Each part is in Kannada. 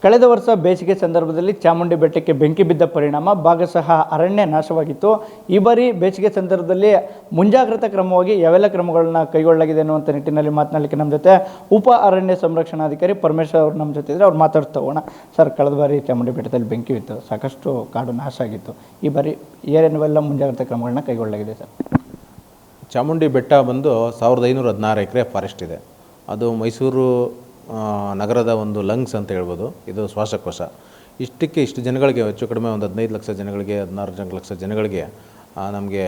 ಕಳೆದ ವರ್ಷ ಬೇಸಿಗೆ ಸಂದರ್ಭದಲ್ಲಿ ಚಾಮುಂಡಿ ಬೆಟ್ಟಕ್ಕೆ ಬೆಂಕಿ ಬಿದ್ದ ಪರಿಣಾಮ ಭಾಗಶಃ ಅರಣ್ಯ ನಾಶವಾಗಿತ್ತು. ಈ ಬಾರಿ ಬೇಸಿಗೆ ಸಂದರ್ಭದಲ್ಲಿ ಮುಂಜಾಗ್ರತಾ ಕ್ರಮವಾಗಿ ಯಾವೆಲ್ಲ ಕ್ರಮಗಳನ್ನ ಕೈಗೊಳ್ಳಲಾಗಿದೆ ಅನ್ನುವಂಥ ನಿಟ್ಟಿನಲ್ಲಿ ಮಾತನಾಡಲಿಕ್ಕೆ ನಮ್ಮ ಜೊತೆ ಉಪ ಅರಣ್ಯ ಸಂರಕ್ಷಣಾಧಿಕಾರಿ ಪರಮೇಶ್ವರ್ ಅವರು ನಮ್ಮ ಜೊತೆ ಇದ್ದರೆ ಅವ್ರು ಮಾತಾಡ್ತಾ ಹೋಗೋಣ. ಸರ್, ಕಳೆದ ಬಾರಿ ಚಾಮುಂಡಿ ಬೆಟ್ಟದಲ್ಲಿ ಬೆಂಕಿ ಇತ್ತು, ಸಾಕಷ್ಟು ಕಾಡು ನಾಶ ಆಗಿತ್ತು. ಈ ಬಾರಿ ಏನೇನೆಲ್ಲ ಮುಂಜಾಗ್ರತಾ ಕ್ರಮಗಳನ್ನ ಕೈಗೊಳ್ಳಲಾಗಿದೆ ಸರ್? ಚಾಮುಂಡಿ ಬೆಟ್ಟ ಬಂದು 1516 ಎಕರೆ ಫಾರೆಸ್ಟ್ ಇದೆ. ಅದು ಮೈಸೂರು ನಗರದ ಒಂದು ಲಂಗ್ಸ್ ಅಂತ ಹೇಳ್ಬೋದು. ಇದು ಶ್ವಾಸಕೋಶ. ಇಷ್ಟು ಜನಗಳಿಗೆ, ಹೆಚ್ಚು ಕಡಿಮೆ ಒಂದು 15 ಲಕ್ಷ ಜನಗಳಿಗೆ, 16 ಲಕ್ಷ ಜನಗಳಿಗೆ ನಮಗೆ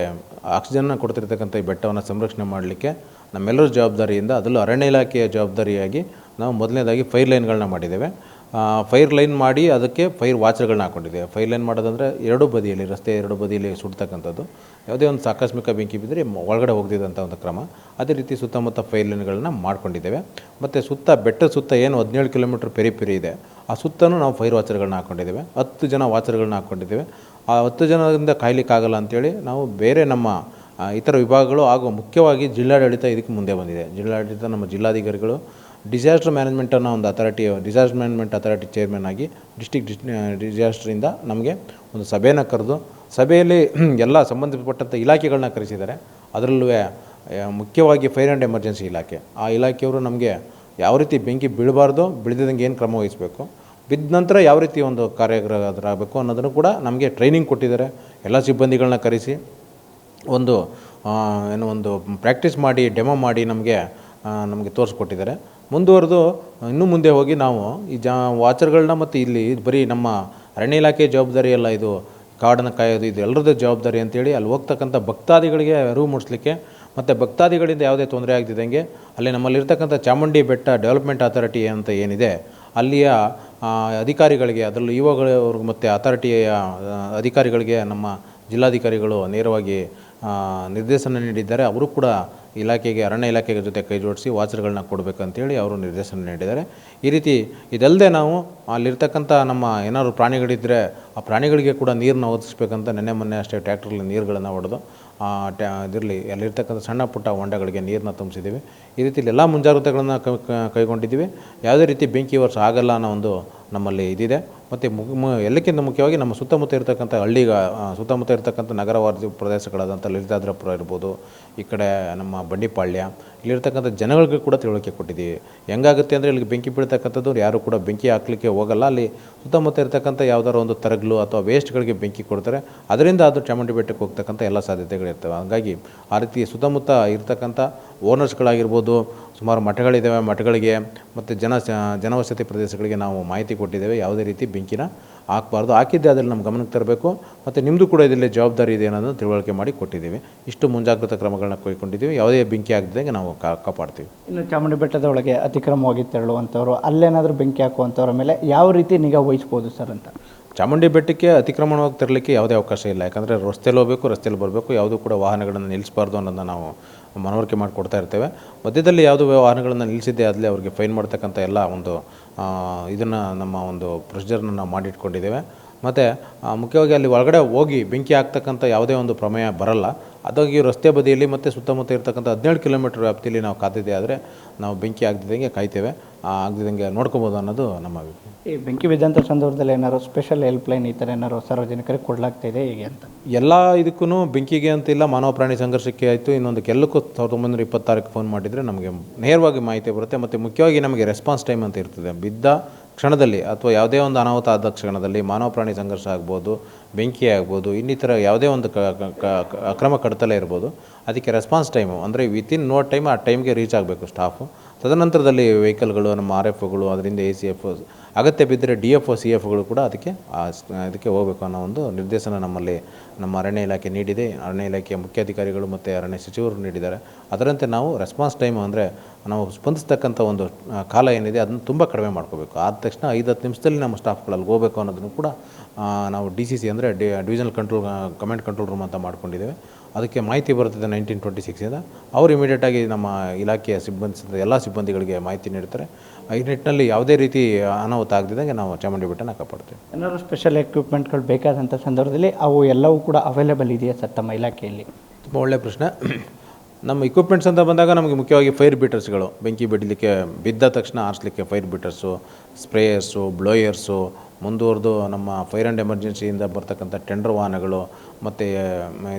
ಆಕ್ಸಿಜನ್ನ ಕೊಡ್ತಿರ್ತಕ್ಕಂಥ ಈ ಬೆಟ್ಟವನ್ನು ಸಂರಕ್ಷಣೆ ಮಾಡಲಿಕ್ಕೆ ನಮ್ಮೆಲ್ಲರ ಜವಾಬ್ದಾರಿಯಿಂದ, ಅದರಲ್ಲೂ ಅರಣ್ಯ ಇಲಾಖೆಯ ಜವಾಬ್ದಾರಿಯಾಗಿ ನಾವು ಮೊದಲನೇದಾಗಿ ಫೈರ್ ಲೈನ್ಗಳನ್ನ ಮಾಡಿದ್ದೇವೆ. ಫೈರ್ ಲೈನ್ ಮಾಡಿ ಅದಕ್ಕೆ ಫೈರ್ ವಾಚರ್ಗಳನ್ನ ಹಾಕ್ಕೊಂಡಿದ್ದೇವೆ. ಫೈರ್ ಲೈನ್ ಮಾಡೋದಂದರೆ ಎರಡು ಬದಿಯಲ್ಲಿ, ರಸ್ತೆ ಎರಡು ಬದಿಯಲ್ಲಿ ಸುಡ್ತಕ್ಕಂಥದ್ದು. ಯಾವುದೇ ಒಂದು ಆಕಸ್ಮಿಕ ಬೆಂಕಿ ಬಿದ್ದರೆ ಒಳಗಡೆ ಹೋಗ್ದಿದ್ದಂಥ ಒಂದು ಕ್ರಮ. ಅದೇ ರೀತಿ ಸುತ್ತಮುತ್ತ ಫೈರ್ ಲೈನ್ಗಳನ್ನ ಮಾಡ್ಕೊಂಡಿದ್ದೇವೆ. ಮತ್ತು ಬೆಟ್ಟದ ಸುತ್ತ ಏನು 17 ಕಿಲೋಮೀಟ್ರ್ ಪೆರಿ ಇದೆ, ಆ ಸುತ್ತಲೂ ನಾವು ಫೈರ್ ವಾಚರ್ಗಳನ್ನ ಹಾಕ್ಕೊಂಡಿದ್ದೇವೆ. 10 ಜನ ವಾಚರ್ಗಳನ್ನ ಹಾಕ್ಕೊಂಡಿದ್ದೇವೆ. ಆ 10 ಜನರಿಂದ ಕಾಯಲಿಕ್ಕಾಗಲ್ಲ ಅಂಥೇಳಿ ನಾವು ಬೇರೆ ನಮ್ಮ ಇತರ ವಿಭಾಗಗಳು ಹಾಗೂ ಮುಖ್ಯವಾಗಿ ಜಿಲ್ಲಾಡಳಿತ ಇದಕ್ಕೆ ಮುಂದೆ ಬಂದಿದೆ. ಜಿಲ್ಲಾಡಳಿತ, ನಮ್ಮ ಜಿಲ್ಲಾಧಿಕಾರಿಗಳು ಡಿಸಾಸ್ಟರ್ ಮ್ಯಾನೇಜ್ಮೆಂಟ್ ಅನ್ನೋ ಒಂದು ಡಿಸಾಸ್ಟರ್ ಮ್ಯಾನೇಜ್ಮೆಂಟ್ ಅಥಾರಿಟಿ ಚೇರ್ಮನ್ ಆಗಿ ಡಿಸಾಸ್ಟ್ರಿಂದ ನಮಗೆ ಒಂದು ಸಭೆಯನ್ನು ಕರೆದು, ಸಭೆಯಲ್ಲಿ ಎಲ್ಲ ಸಂಬಂಧಪಟ್ಟಂಥ ಇಲಾಖೆಗಳನ್ನ ಕರೆಸಿದ್ದಾರೆ. ಅದರಲ್ಲೂ ಮುಖ್ಯವಾಗಿ ಫೈರ್ ಆ್ಯಂಡ್ ಎಮರ್ಜೆನ್ಸಿ ಇಲಾಖೆ, ಆ ಇಲಾಖೆಯವರು ನಮಗೆ ಯಾವ ರೀತಿ ಬೆಂಕಿ ಬೀಳಬಾರ್ದು, ಬಿಳಿದಂಗೆ ಏನು ಕ್ರಮ ವಹಿಸಬೇಕು, ಬಿದ್ದ ನಂತರ ಯಾವ ರೀತಿ ಒಂದು ಕಾರ್ಯಗತರಾಗಬೇಕು ಅನ್ನೋದನ್ನು ಕೂಡ ನಮಗೆ ಟ್ರೈನಿಂಗ್ ಕೊಟ್ಟಿದ್ದಾರೆ. ಎಲ್ಲ ಸಿಬ್ಬಂದಿಗಳನ್ನ ಕರೆಸಿ ಒಂದು ಪ್ರಾಕ್ಟೀಸ್ ಮಾಡಿ, ಡೆಮೋ ಮಾಡಿ ನಮಗೆ ತೋರಿಸ್ಕೊಟ್ಟಿದ್ದಾರೆ. ಮುಂದುವರೆದು ಇನ್ನೂ ಮುಂದೆ ಹೋಗಿ ನಾವು ಈ ವಾಚರ್ಗಳನ್ನ ಮತ್ತು ಇಲ್ಲಿ ಬರೀ ನಮ್ಮ ಅರಣ್ಯ ಇಲಾಖೆ ಜವಾಬ್ದಾರಿ ಅಲ್ಲ, ಇದು ಕಾಡನ್ನು ಕಾಯೋದು ಇದು ಎಲ್ಲರದ್ದು ಜವಾಬ್ದಾರಿ ಅಂತೇಳಿ ಅಲ್ಲಿ ಹೋಗ್ತಕ್ಕಂಥ ಭಕ್ತಾದಿಗಳಿಗೆ ಅರಿವು ಮೂಡಿಸ್ಲಿಕ್ಕೆ, ಮತ್ತು ಭಕ್ತಾದಿಗಳಿಂದ ಯಾವುದೇ ತೊಂದರೆ ಆಗ್ತಿದ್ದಂಗೆ ಅಲ್ಲಿ ನಮ್ಮಲ್ಲಿರ್ತಕ್ಕಂಥ ಚಾಮುಂಡಿ ಬೆಟ್ಟ ಡೆವಲಪ್ಮೆಂಟ್ ಅಥಾರಿಟಿ ಅಂತ ಏನಿದೆ, ಅಲ್ಲಿಯ ಅಧಿಕಾರಿಗಳಿಗೆ, ಅದರಲ್ಲೂ ಇಒಗಳು ಮತ್ತು ಅಥಾರಿಟಿಯ ಅಧಿಕಾರಿಗಳಿಗೆ ನಮ್ಮ ಜಿಲ್ಲಾಧಿಕಾರಿಗಳು ನೇರವಾಗಿ ನಿರ್ದೇಶನ ನೀಡಿದ್ದಾರೆ. ಅವರು ಕೂಡ ಅರಣ್ಯ ಇಲಾಖೆಗೆ ಜೊತೆ ಕೈ ಜೋಡಿಸಿ ವಾಚರ್ಗಳನ್ನ ಕೊಡಬೇಕಂತೇಳಿ ಅವರು ನಿರ್ದೇಶನ ನೀಡಿದ್ದಾರೆ. ಈ ರೀತಿ ಇದಲ್ಲದೆ ನಾವು ಅಲ್ಲಿರ್ತಕ್ಕಂಥ ನಮ್ಮ ಏನಾದ್ರು ಪ್ರಾಣಿಗಳಿದ್ದರೆ ಆ ಪ್ರಾಣಿಗಳಿಗೆ ಕೂಡ ನೀರನ್ನ ಒದಗಿಸ್ಬೇಕಂತ ಮೊನ್ನೆ ಅಷ್ಟೇ ಟ್ರ್ಯಾಕ್ಟ್ರಲ್ಲಿ ನೀರುಗಳನ್ನು ಹೊಡೆದು ಇದರಲ್ಲಿ ಅಲ್ಲಿರ್ತಕ್ಕಂಥ ಸಣ್ಣ ಪುಟ್ಟ ಹೊಂಡಗಳಿಗೆ ನೀರನ್ನ ತುಂಬಿಸಿದ್ದೀವಿ. ಈ ರೀತಿ ಎಲ್ಲ ಮುಂಜಾಗ್ರತೆಗಳನ್ನು ಕೈಗೊಂಡಿದ್ದೀವಿ. ಯಾವುದೇ ರೀತಿ ಬೆಂಕಿ ವರ್ಷ ಆಗಲ್ಲ ಅನ್ನೋ ಒಂದು ನಮ್ಮಲ್ಲಿ ಇದಿದೆ. ಮತ್ತು ಎಲ್ಲಕ್ಕಿಂತ ಮುಖ್ಯವಾಗಿ ನಮ್ಮ ಸುತ್ತಮುತ್ತ ಇರತಕ್ಕಂಥ ಸುತ್ತಮುತ್ತ ಇರತಕ್ಕಂಥ ನಗರವಾದ ಪ್ರದೇಶಗಳಾದಂಥ ಲಲಿತಾದ್ರಪುರ ಇರ್ಬೋದು, ಈ ಕಡೆ ನಮ್ಮ ಬಂಡಿಪಾಳ್ಯ, ಇಲ್ಲಿರ್ತಕ್ಕಂಥ ಜನಗಳಿಗೆ ಕೂಡ ತಿಳುವಳಿಕೆ ಕೊಟ್ಟಿದ್ದೀವಿ. ಹೆಂಗಾಗುತ್ತೆ ಅಂದರೆ ಇಲ್ಲಿಗೆ ಬೆಂಕಿ ಬೀಳ್ತಕ್ಕಂಥದ್ದು ಯಾರು ಕೂಡ ಬೆಂಕಿ ಹಾಕಲಿಕ್ಕೆ ಹೋಗಲ್ಲ. ಅಲ್ಲಿ ಸುತ್ತಮುತ್ತ ಇರತಕ್ಕಂಥ ಯಾವುದಾದ್ರು ಒಂದು ತರಗಲು ಅಥವಾ ವೇಸ್ಟ್ಗಳಿಗೆ ಬೆಂಕಿ ಕೊಡ್ತಾರೆ. ಅದರಿಂದ ಅದು ಚಾಮುಂಡಿ ಬೆಟ್ಟಕ್ಕೆ ಹೋಗ್ತಕ್ಕಂಥ ಎಲ್ಲ ಸಾಧ್ಯತೆಗಳಿರ್ತವೆ. ಹಾಗಾಗಿ ಆ ರೀತಿ ಸುತ್ತಮುತ್ತ ಇರತಕ್ಕಂಥ ಓನರ್ಸ್ಗಳಾಗಿರ್ಬೋದು, ಸುಮಾರು ಮಠಗಳಿದ್ದಾವೆ, ಮಠಗಳಿಗೆ ಮತ್ತು ಜನವಸತಿ ಪ್ರದೇಶಗಳಿಗೆ ನಾವು ಮಾಹಿತಿ ಕೊಟ್ಟಿದ್ದೇವೆ. ಯಾವುದೇ ರೀತಿ ಬೆಂಕಿನ ಹಾಕಬಾರ್ದು, ಹಾಕಿದ್ದೆ ಅದರಲ್ಲಿ ನಮ್ಮ ಗಮನಕ್ಕೆ ತರಬೇಕು, ಮತ್ತು ನಿಮ್ಮದು ಕೂಡ ಇದರಲ್ಲಿ ಜವಾಬ್ದಾರಿ ಇದೆ ಅನ್ನೋದನ್ನು ತಿಳುವಳಿಕೆ ಮಾಡಿ ಕೊಟ್ಟಿದ್ದೀವಿ. ಇಷ್ಟು ಮುಂಜಾಗ್ರತಾ ಕ್ರಮಗಳನ್ನ ಕೈಗೊಂಡಿದ್ದೀವಿ. ಯಾವುದೇ ಬೆಂಕಿ ಆಗದಂಗೆ ನಾವು ಕಾಪಾಡ್ತೀವಿ. ಇನ್ನು ಚಾಮುಂಡಿ ಬೆಟ್ಟದ ಒಳಗೆ ಅತಿಕ್ರಮವಾಗಿ ತೆರಳುವಂಥವ್ರು, ಅಲ್ಲೇನಾದರೂ ಬೆಂಕಿ ಹಾಕುವಂಥವ್ರ ಮೇಲೆ ಯಾವ ರೀತಿ ನಿಗಾ ವಹಿಸ್ಬೋದು ಸರ್ ಅಂತ? ಚಾಮುಂಡಿ ಬೆಟ್ಟಕ್ಕೆ ಅತಿಕ್ರಮಣವಾಗಿ ತರಲಿಕ್ಕೆ ಯಾವುದೇ ಅವಕಾಶ ಇಲ್ಲ. ಯಾಕಂದರೆ ರಸ್ತೆಯಲ್ಲಿ ಹೋಗಬೇಕು, ರಸ್ತೆಯಲ್ಲಿ ಬರಬೇಕು, ಯಾವುದೂ ಕೂಡ ವಾಹನಗಳನ್ನು ನಿಲ್ಲಿಸಬಾರ್ದು ಅನ್ನೋದನ್ನು ನಾವು ಮನವರಿಕೆ ಮಾಡಿಕೊಡ್ತಾ ಇರ್ತೇವೆ. ಮಧ್ಯದಲ್ಲಿ ಯಾವುದೋ ವಾಹನಗಳನ್ನು ನಿಲ್ಲಿಸಿದ್ದೆ ಅದರಲ್ಲಿ ಅವರಿಗೆ ಫೈನ್ ಮಾಡ್ತಕ್ಕಂಥ ಎಲ್ಲ ಒಂದು ಇದನ್ನು ನಮ್ಮ ಒಂದು ಪ್ರೊಸೀಜರ್ನ ನಾವು ಮಾಡಿಟ್ಕೊಂಡಿದ್ದೇವೆ. ಮತ್ತು ಮುಖ್ಯವಾಗಿ ಅಲ್ಲಿ ಒಳಗಡೆ ಹೋಗಿ ಬೆಂಕಿ ಆಗ್ತಕ್ಕಂಥ ಯಾವುದೇ ಒಂದು ಪ್ರಮೇಯ ಬರಲ್ಲ. ಅದಾಗಿ ರಸ್ತೆ ಬದಿಯಲ್ಲಿ ಮತ್ತು ಸುತ್ತಮುತ್ತ ಇರತಕ್ಕಂಥ 17 ಕಿಲೋಮೀಟ್ರ್ ವ್ಯಾಪ್ತಿಯಲ್ಲಿ ನಾವು ಕಾದಿದ್ದೆ ಆದರೆ ನಾವು ಬೆಂಕಿ ಆಗದಿದ್ದಂಗೆ ಕಾಯ್ತೇವೆ, ಆಗದಿದ್ದಂಗೆ ನೋಡ್ಕೊಬೋದು ಅನ್ನೋದು ನಮ್ಮ ಅಭಿಪ್ರಾಯ. ಈ ಬೆಂಕಿ ಬಿದ್ದಂಥ ಸಂದರ್ಭದಲ್ಲಿ ಏನಾದ್ರು ಸ್ಪೆಷಲ್ ಹೆಲ್ಪ್ಲೈನ್ ಈ ಥರ ಏನಾದ್ರು ಸಾರ್ವಜನಿಕರಿಗೆ ಕೊಡಲಾಗ್ತಾಯಿದೆ ಹೇಗೆ ಅಂತ? ಎಲ್ಲ ಇದಕ್ಕೂ ಬೆಂಕಿಗೆ ಅಂತಿಲ್ಲ, ಮಾನವ ಪ್ರಾಣಿ ಸಂಘರ್ಷಕ್ಕೆ ಆಯಿತು, ಇನ್ನೊಂದಕ್ಕೆಲ್ಲಕ್ಕೂ 1926ಕ್ಕೆ ಫೋನ್ ಮಾಡಿದರೆ ನಮಗೆ ನೇರವಾಗಿ ಮಾಹಿತಿ ಬರುತ್ತೆ. ಮತ್ತು ಮುಖ್ಯವಾಗಿ ನಮಗೆ ರೆಸ್ಪಾನ್ಸ್ ಟೈಮ್ ಅಂತ ಇರ್ತದೆ. ಬಿದ್ದ ಕ್ಷಣದಲ್ಲಿ ಅಥವಾ ಯಾವುದೇ ಒಂದು ಅನಾಹುತ ಆದ ಕ್ಷಣದಲ್ಲಿ ಮಾನವ ಪ್ರಾಣಿ ಸಂಘರ್ಷ ಆಗ್ಬೋದು, ಬೆಂಕಿ ಆಗ್ಬೋದು, ಇನ್ನಿತರ ಯಾವುದೇ ಒಂದು ಅಕ್ರಮ ಕಡತಲೇ ಇರ್ಬೋದು, ಅದಕ್ಕೆ ರೆಸ್ಪಾನ್ಸ್ ಟೈಮು ಅಂದರೆ ವಿತಿನ್ ನೋ ಟೈಮ್ ಆ ಟೈಮ್ಗೆ ರೀಚ್ ಆಗಬೇಕು ಸ್ಟಾಫು. ತದನಂತರದಲ್ಲಿ ವೆಹಿಕಲ್ಗಳು, ನಮ್ಮ RFOಗಳು, ಅದರಿಂದ ACF, ಅಗತ್ಯ ಬಿದ್ದರೆ DFO CFಗಳು ಕೂಡ ಅದಕ್ಕೆ ಹೋಗಬೇಕು ಅನ್ನೋ ಒಂದು ನಿರ್ದೇಶನ ನಮ್ಮ ಅರಣ್ಯ ಇಲಾಖೆ ನೀಡಿದೆ. ಅರಣ್ಯ ಇಲಾಖೆಯ ಮುಖ್ಯಾಧಿಕಾರಿಗಳು ಮತ್ತು ಅರಣ್ಯ ಸಚಿವರು ನೀಡಿದ್ದಾರೆ. ಅದರಂತೆ ನಾವು ರೆಸ್ಪಾನ್ಸ್ ಟೈಮ್ ಅಂದರೆ ನಾವು ಸ್ಪಂದಿಸ್ತಕ್ಕಂಥ ಒಂದು ಕಾಲ ಏನಿದೆ ಅದನ್ನು ತುಂಬ ಕಡಿಮೆ ಮಾಡ್ಕೋಬೇಕು. ಆದ ತಕ್ಷಣ 5-10 ನಿಮಿಷದಲ್ಲಿ ನಮ್ಮ ಸ್ಟಾಫ್ಗಳು ಅಲ್ಲಿಗೆ ಹೋಗಬೇಕು ಅನ್ನೋದನ್ನು ಕೂಡ ನಾವು DCC ಅಂದರೆ ಡಿವಿಷನಲ್ ಕಮಾಂಡ್ ಕಂಟ್ರೋಲ್ ರೂಮ್ ಅಂತ ಮಾಡ್ಕೊಂಡಿದ್ದೇವೆ. ಅದಕ್ಕೆ ಮಾಹಿತಿ ಬರುತ್ತದೆ 1926ಇಂದ. ಅವರು ಇಮಿಡಿಯೇಟಾಗಿ ನಮ್ಮ ಇಲಾಖೆಯ ಎಲ್ಲ ಸಿಬ್ಬಂದಿಗಳಿಗೆ ಮಾಹಿತಿ ನೀಡ್ತಾರೆ. ಈ ನಿಟ್ಟಿನಲ್ಲಿ ಯಾವುದೇ ರೀತಿ ಅನಾಹುತ ಆಗದಿದ್ದಂಗೆ ನಾವು ಚಾಮುಂಡಿ ಬೆಟ್ಟನ ಕಾಪಾಡ್ತೇವೆ. ಏನಾದರೂ ಸ್ಪೆಷಲ್ ಎಕ್ವಿಪ್ಮೆಂಟ್ಗಳು ಬೇಕಾದಂಥ ಸಂದರ್ಭದಲ್ಲಿ ಅವು ಎಲ್ಲವೂ ಕೂಡ ಅವೈಲೇಬಲ್ ಇದೆಯಾ ಸರ್ ತಮ್ಮ ಇಲಾಖೆಯಲ್ಲಿ? ತುಂಬ ಒಳ್ಳೆಯ ಪ್ರಶ್ನೆ. ನಮ್ಮ ಇಕ್ವಿಪ್ಮೆಂಟ್ಸ್ ಅಂತ ಬಂದಾಗ ನಮಗೆ ಮುಖ್ಯವಾಗಿ ಫೈರ್ ಬೀಟರ್ಸ್ಗಳು, ಬೆಂಕಿ ಬಿಡಲಿಕ್ಕೆ ಬಿದ್ದ ತಕ್ಷಣ ಆರಿಸ್ಲಿಕ್ಕೆ ಫೈರ್ ಬೀಟರ್ಸು, ಸ್ಪ್ರೇಯರ್ಸು, ಬ್ಲೋಯರ್ಸು, ಮುಂದುವರೆದು ನಮ್ಮ ಫೈರ್ ಆ್ಯಂಡ್ ಎಮರ್ಜೆನ್ಸಿಯಿಂದ ಬರ್ತಕ್ಕಂಥ ಟೆಂಡರ್ ವಾಹನಗಳು, ಮತ್ತು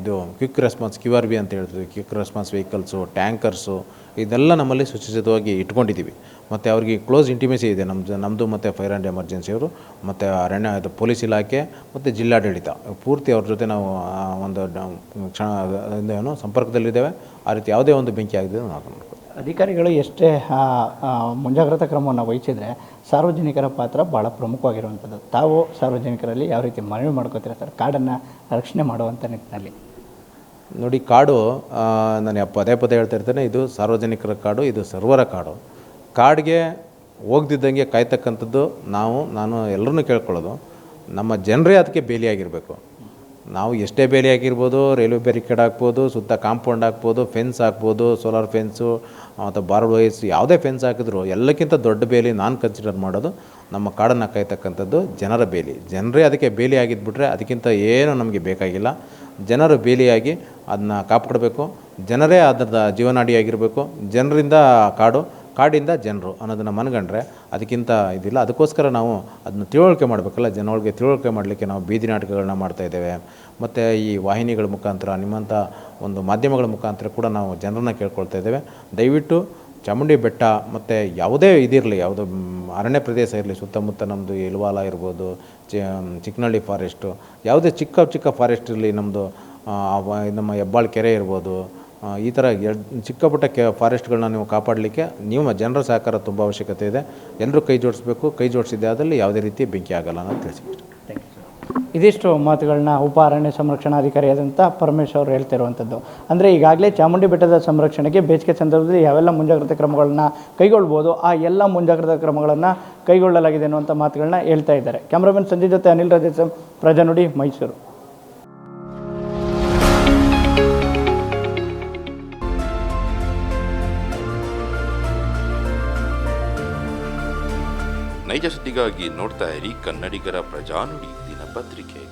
ಇದು ಕ್ವಿಕ್ ರೆಸ್ಪಾನ್ಸ್ QRV ಅಂತ ಹೇಳ್ತೀವಿ, ಕ್ವಿಕ್ ರೆಸ್ಪಾನ್ಸ್ ವೆಹಿಕಲ್ಸು, ಟ್ಯಾಂಕರ್ಸು, ಇದೆಲ್ಲ ನಮ್ಮಲ್ಲಿ ಸುಸಜ್ಜಿತವಾಗಿ ಇಟ್ಕೊಂಡಿದ್ದೀವಿ. ಮತ್ತು ಅವ್ರಿಗೆ ಕ್ಲೋಸ್ ಇಂಟಿಮೇಸಿ ಇದೆ ನಮ್ಮದು ಮತ್ತು ಫೈರ್ ಆ್ಯಂಡ್ ಎಮರ್ಜೆನ್ಸಿಯವರು ಮತ್ತು ಅರಣ್ಯ ಇದು ಪೊಲೀಸ್ ಇಲಾಖೆ ಮತ್ತು ಜಿಲ್ಲಾಡಳಿತ ಪೂರ್ತಿ ಅವ್ರ ಜೊತೆ ನಾವು ಒಂದು ಏನು ಸಂಪರ್ಕದಲ್ಲಿದ್ದೇವೆ. ಆ ರೀತಿ ಯಾವುದೇ ಒಂದು ಬೆಂಕಿ ಆಗಿದೆ ನಾವು ನೋಡ್ತೀವಿ. ಅಧಿಕಾರಿಗಳು ಎಷ್ಟೇ ಮುಂಜಾಗ್ರತಾ ಕ್ರಮವನ್ನು ವಹಿಸಿದರೆ ಸಾರ್ವಜನಿಕರ ಪಾತ್ರ ಭಾಳ ಪ್ರಮುಖವಾಗಿರುವಂಥದ್ದು. ತಾವು ಸಾರ್ವಜನಿಕರಲ್ಲಿ ಯಾವ ರೀತಿ ಮನವಿ ಮಾಡ್ಕೋತೀರಾ ಸರ್ ಕಾಡನ್ನು ರಕ್ಷಣೆ ಮಾಡುವಂಥ ನಿಟ್ಟಿನಲ್ಲಿ? ನೋಡಿ, ಕಾಡು ನಾನು ಪದೇ ಪದೇ ಹೇಳ್ತಾ ಇರ್ತೇನೆ, ಇದು ಸಾರ್ವಜನಿಕರ ಕಾಡು, ಇದು ಸರ್ವರ ಕಾಡು. ಕಾಡಿಗೆ ಹೋಗ್ದಿದ್ದಂಗೆ ಕಾಯ್ತಕ್ಕಂಥದ್ದು ನಾನು ಎಲ್ಲರನ್ನೂ ಕೇಳ್ಕೊಳ್ಳೋದು, ನಮ್ಮ ಜನರೇ ಅದಕ್ಕೆ ಬೇಲಿಯಾಗಿರಬೇಕು. ನಾವು ಎಷ್ಟೇ ಬೇಲಿ ಹಾಕಿರ್ಬೋದು, ರೈಲ್ವೆ ಬ್ಯಾರಿಕೇಡ್ ಹಾಕ್ಬೋದು, ಸುತ್ತ ಕಾಂಪೌಂಡ್ ಹಾಕ್ಬೋದು, ಫೆನ್ಸ್ ಹಾಕ್ಬೋದು, ಸೋಲಾರ್ ಫೆನ್ಸು ಮತ್ತು ಬಾರ್ಡ್ ವೈರ್ಸ್, ಯಾವುದೇ ಫೆನ್ಸ್ ಹಾಕಿದ್ರು ಎಲ್ಲಕ್ಕಿಂತ ದೊಡ್ಡ ಬೇಲಿ ನಾನು ಕನ್ಸಿಡರ್ ಮಾಡೋದು ನಮ್ಮ ಕಾಡನ್ನು ಕಾಯ್ತಕ್ಕಂಥದ್ದು ಜನರ ಬೇಲಿ. ಜನರೇ ಅದಕ್ಕೆ ಬೇಲಿ ಆಗಿದ್ಬಿಟ್ರೆ ಅದಕ್ಕಿಂತ ಏನೂ ನಮಗೆ ಬೇಕಾಗಿಲ್ಲ. ಜನರು ಬೇಲಿಯಾಗಿ ಅದನ್ನ ಕಾಪಾಡಬೇಕು, ಜನರೇ ಅದರ ಜೀವನಾಡಿಯಾಗಿರಬೇಕು. ಜನರಿಂದ ಕಾಡು, ಕಾಡಿಂದ ಜನರು ಅನ್ನೋದನ್ನು ಮನಗಂಡ್ರೆ ಅದಕ್ಕಿಂತ ಇದಿಲ್ಲ. ಅದಕ್ಕೋಸ್ಕರ ನಾವು ಅದನ್ನ ತಿಳುವಳಿಕೆ ಮಾಡಬೇಕಲ್ಲ, ಜನಗಳಿಗೆ ತಿಳುವಳಿಕೆ ಮಾಡಲಿಕ್ಕೆ ನಾವು ಬೀದಿ ನಾಟಕಗಳನ್ನ ಮಾಡ್ತಾಯಿದ್ದೇವೆ. ಮತ್ತು ಈ ವಾಹಿನಿಗಳ ಮುಖಾಂತರ, ನಿಮ್ಮಂಥ ಒಂದು ಮಾಧ್ಯಮಗಳ ಮುಖಾಂತರ ಕೂಡ ನಾವು ಜನರನ್ನ ಕೇಳ್ಕೊಳ್ತಾ ಇದ್ದೇವೆ. ದಯವಿಟ್ಟು ಚಾಮುಂಡಿ ಬೆಟ್ಟ ಮತ್ತು ಯಾವುದೇ ಇದಿರಲಿ, ಯಾವುದೋ ಅರಣ್ಯ ಪ್ರದೇಶ ಇರಲಿ, ಸುತ್ತಮುತ್ತ ನಮ್ಮದು ಇಲ್ವಾಲ ಇರ್ಬೋದು, ಚಿಕ್ಕನಹಳ್ಳಿ ಫಾರೆಸ್ಟು, ಯಾವುದೇ ಚಿಕ್ಕ ಫಾರೆಸ್ಟ್ ಇರಲಿ, ನಮ್ಮದು ನಮ್ಮ ಹೆಬ್ಬಾಳು ಕೆರೆ ಇರ್ಬೋದು, ಈ ಥರ ಚಿಕ್ಕ ಪುಟ್ಟ ಫಾರೆಸ್ಟ್ಗಳನ್ನ ನೀವು ಕಾಪಾಡಲಿಕ್ಕೆ ನೀವು ಜನರ ಸಹಕಾರ ತುಂಬ ಅವಶ್ಯಕತೆ ಇದೆ. ಎಲ್ಲರೂ ಕೈ ಜೋಡಿಸ್ಬೇಕು. ಕೈ ಜೋಡಿಸಿದ್ದೆ ಅದರಲ್ಲಿ ಯಾವುದೇ ರೀತಿ ಬೆಂಕಿ ಆಗಲ್ಲ ಅನ್ನೋದು ತಿಳಿಸಿಬಿಟ್ಟು. Thank you. ಇದಿಷ್ಟು ಮಾತುಗಳನ್ನ ಉಪ ಅರಣ್ಯ ಸಂರಕ್ಷಣಾಧಿಕಾರಿಯಾದಂಥ ಪರಮೇಶ್ ಅವರು ಹೇಳ್ತಿರುವಂಥದ್ದು. ಅಂದರೆ ಈಗಾಗಲೇ ಚಾಮುಂಡಿ ಬೆಟ್ಟದ ಸಂರಕ್ಷಣೆಗೆ ಬೇಸಿಗೆ ಸಂದರ್ಭದಲ್ಲಿ ಯಾವೆಲ್ಲ ಮುಂಜಾಗ್ರತಾ ಕ್ರಮಗಳನ್ನ ಕೈಗೊಳ್ಬೋದು, ಆ ಎಲ್ಲ ಮುಂಜಾಗ್ರತಾ ಕ್ರಮಗಳನ್ನು ಕೈಗೊಳ್ಳಲಾಗಿದೆ ಅನ್ನುವಂಥ ಮಾತುಗಳನ್ನ ಹೇಳ್ತಾ ಇದ್ದಾರೆ. ಕ್ಯಾಮ್ರಾಮನ್ ಸಂಜಯ್ ಜೊತೆ ಅನಿಲ್ ರಾಜೇಶ್, ಪ್ರಜಾನುಡಿ, ಮೈಸೂರು. ನೈಜ ಸುದ್ದಿಗಾಗಿ ನೋಡ್ತಾ ಇರಿ ಕನ್ನಡಿಗರ ಪ್ರಜಾನುಡಿ ದಿನಪತ್ರಿಕೆ.